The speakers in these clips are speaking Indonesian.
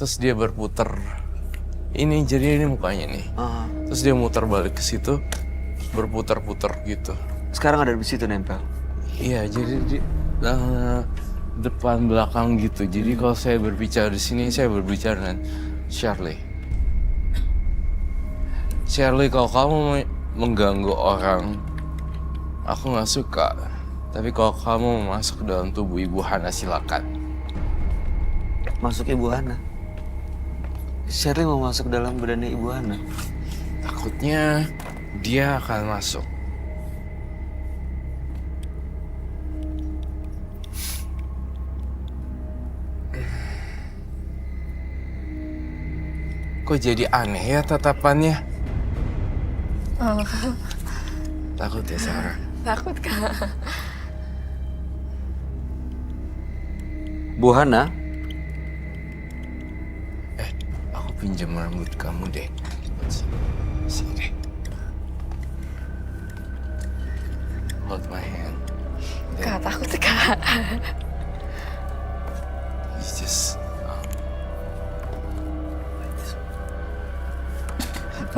Terus dia berputar. Ini jadi ini mukanya nih. Terus dia muter balik ke situ, berputar-putar gitu. Sekarang ada di situ nempel. Iya, jadi di depan belakang gitu. Jadi kalau saya berbicara di sini, saya berbicara dengan Shirley. Shirley, kalau kamu mengganggu orang, aku nggak suka. Tapi kalau kamu masuk ke dalam tubuh Ibu Hana, silakan. Masuk Ibu Hana? Shirley mau masuk dalam badannya Ibu Hana? Takutnya dia akan masuk. Kok jadi aneh ya tatapannya? Takut ya, Sarah? Takut, Kak. Bu Hana? Aku pinjam rambut kamu deh. Sini deh. Hold my hand. Kak, takut, Kak. It's just...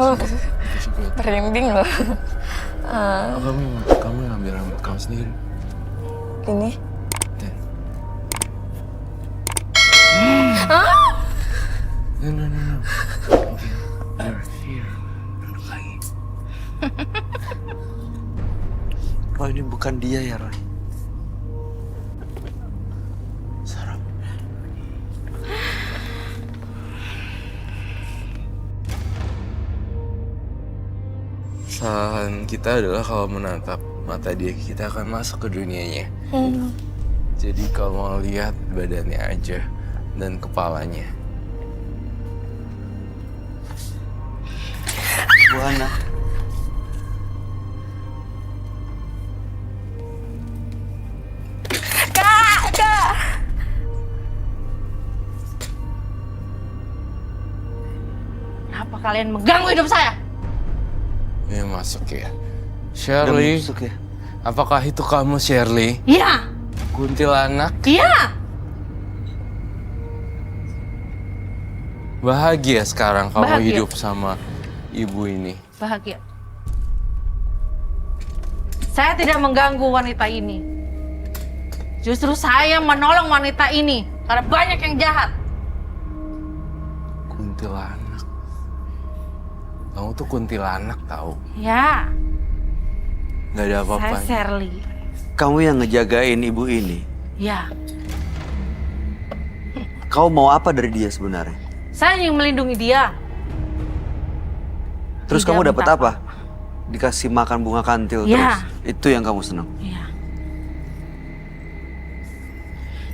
Oh, merinding loh. Kamu yang ambil rambut kamu sendiri. Ini? Dan... Ah! No. Here. Duduk lagi. Roy, ini bukan dia ya, Roy? Sarah. Kesalahan kita adalah kalau menatap mata dia, kita akan masuk ke dunianya. Jadi kalau mau lihat badannya aja dan kepalanya. Bu Hana. Kak! Kenapa kalian mengganggu hidup saya? Ini masuk ya. Udah Shirley, masuk ya? apakah itu kamu, Shirley? Iya! Kuntilanak? Iya! Bahagia sekarang kamu Bahagia. hidup sama ibu ini. Bahagia. Saya tidak mengganggu wanita ini. Justru saya menolong wanita ini karena banyak yang jahat. Kuntilanak. Kamu tuh kuntilanak tahu. Ya, Gak ada saya apa-apa. Shirley. Kamu yang ngejagain ibu ini. Ya, Kau mau apa dari dia sebenarnya? saya ingin melindungi dia. Terus Tidak kamu dapat minta apa? Dikasih makan bunga kantil Ya. terus. Itu yang kamu senang. Iya.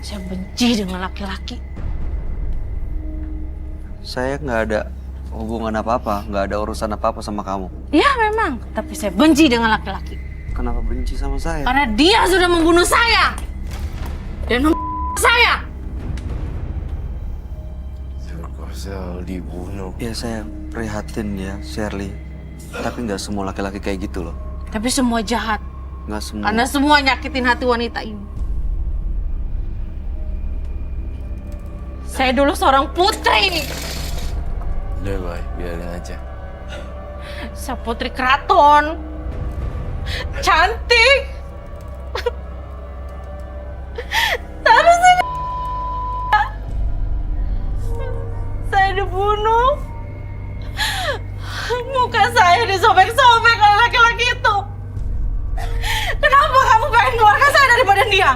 Saya benci dengan laki-laki. Saya nggak ada hubungan apa-apa, nggak ada urusan apa-apa sama kamu. Ya memang, tapi saya benci dengan laki-laki. Kenapa benci sama saya? Karena dia sudah membunuh saya. Dan saya. Terkosel dibunuh. Ya saya prihatin ya, Shirley. Tapi nggak semua laki-laki kayak gitu loh. Tapi semua jahat. Nggak semua. Karena semua nyakitin hati wanita ini. Saya dulu seorang putri. Udah, Boy, biarin aja. Saya putri keraton. Cantik. Tapi saya dibunuh. Muka saya disobek-sobek oleh laki-laki itu. Kenapa kamu pengen keluarkan saya dari badan dia?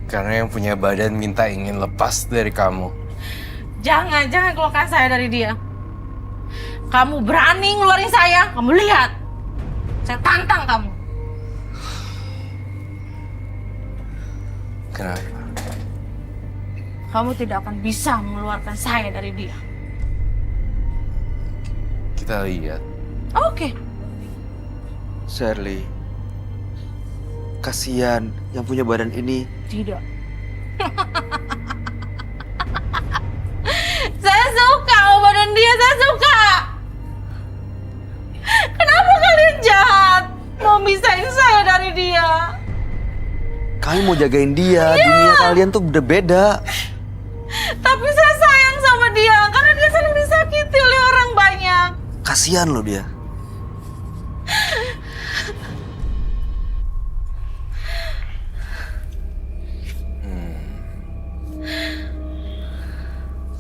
Karena yang punya badan minta ingin lepas dari kamu. Jangan keluarkan saya dari dia. Kamu berani ngeluarin saya, kamu lihat. Saya tantang kamu. Kenapa? Kamu tidak akan bisa mengeluarkan saya dari dia. Kita lihat. Oke. Shirley, kasihan yang punya badan ini. Tidak. Saya suka sama badan dia, saya suka. Kenapa kalian jahat? Mau misahin saya dari dia. Kami mau jagain dia, dunia kalian tuh udah beda. oleh orang banyak. Kasihan loh dia.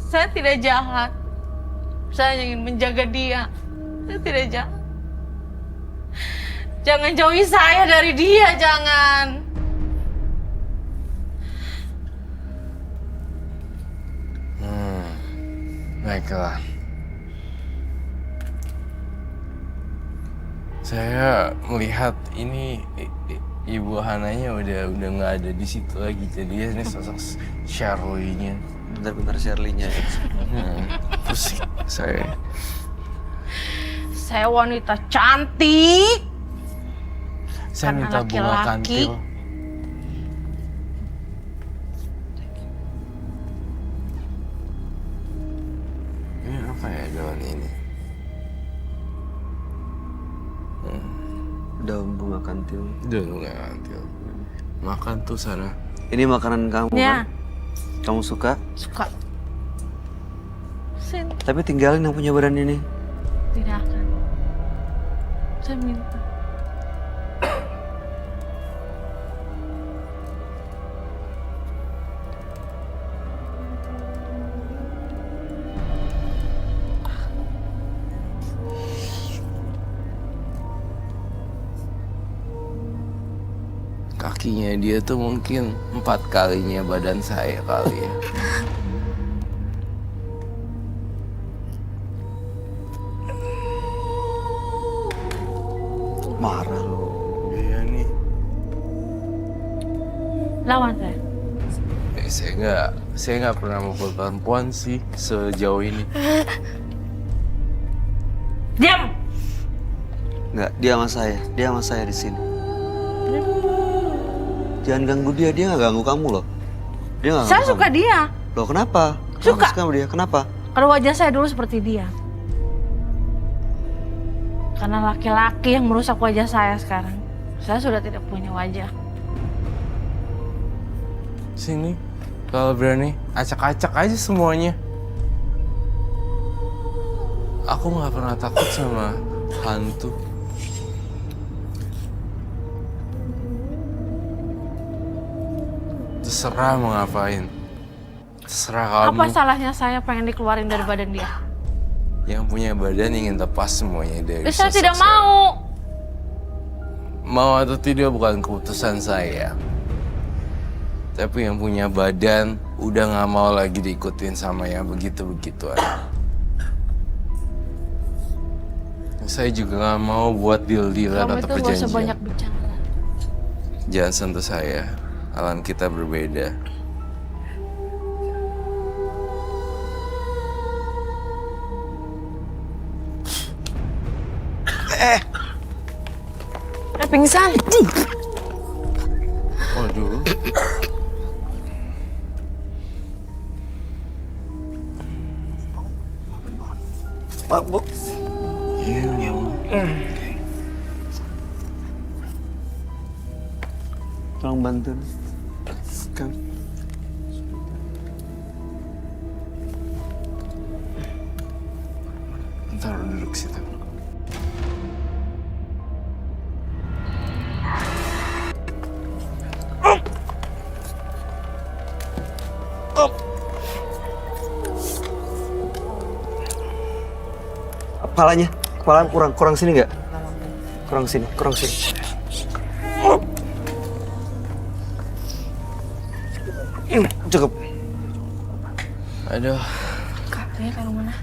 Saya tidak jahat. Saya hanya ingin menjaga dia. Saya tidak jahat. Jangan jauhi saya dari dia, jangan. Baiklah. Saya melihat ini Ibu Hananya udah nggak ada di situ lagi. Jadi ini sosok Shirley-nya. Benar-benar Shirley-nya ya. Pusing saya. Saya wanita cantik. Saya Karena minta bunga laki-laki. kantil. Ini apa ya daun ini? Daun bunga kantil. Daun bunga kantil. Makan tuh sana. Ini makanan kamu Ya, kan? Kamu suka? suka. Saya Tapi tinggalin yang punya badan ini. tidak akan. Saya minta. Kakinya dia tuh mungkin 4 kalinya badan saya kali ya. Marah lo. Iya nih. Lawan saya. Saya nggak pernah mukul perempuan sih sejauh ini. Diam. Nggak, dia sama saya di sini. Jangan ganggu dia nggak ganggu kamu loh. Dia nggak Saya ganggu suka kamu. dia. Loh kenapa? Suka. Kamu sama dia, kenapa? Kalau wajah saya dulu seperti dia. Karena laki-laki yang merusak wajah saya sekarang. Saya sudah tidak punya wajah. Sini, kalau berani acak-acak aja semuanya. Aku nggak pernah takut sama hantu. Terserah mau ngapain. Terserah kamu. Apa salahnya saya pengen dikeluarin dari badan dia? Yang punya badan ingin lepas semuanya dari Saya sosok tidak saya. mau. Mau atau tidak bukan keputusan saya. Tapi yang punya badan udah nggak mau lagi diikutin sama yang begitu-begituan. Saya juga nggak mau buat deal-dealan Kamu atau itu gak usah perjanjian. banyak bicara. Jangan sentuh saya. Alam kita berbeda. Pingsan. Waduh. Pak, Bu. Iya, ya. Tolong bantu. Kang. Ntar duduk situ. Kepala kurang sini nggak? Kurang sini. Cukup. Aduh, Kakaknya kalau mana?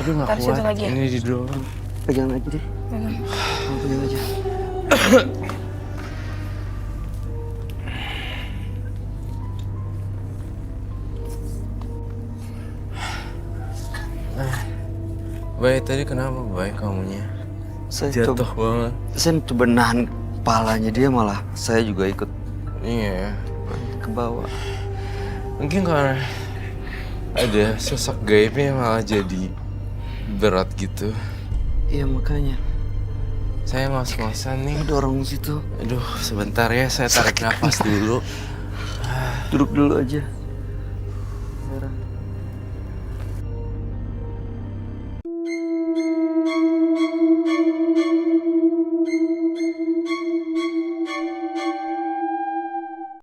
aduh nggak Taruh kuat. situ lagi ya? Ini didorong. Pegang aja deh. Kamu pegang aja. Baik, tadi kenapa baik kamunya? Saya Jatuh banget. Saya coba nahan kepalanya dia, malah saya juga ikut Iya. ke bawah. Mungkin karena ada sosok gaibnya malah jadi berat gitu. Iya makanya. Saya ngos-ngosan nih. Dorong situ. Aduh, sebentar ya, saya tarik nafas dulu. Duduk dulu aja. Sarah.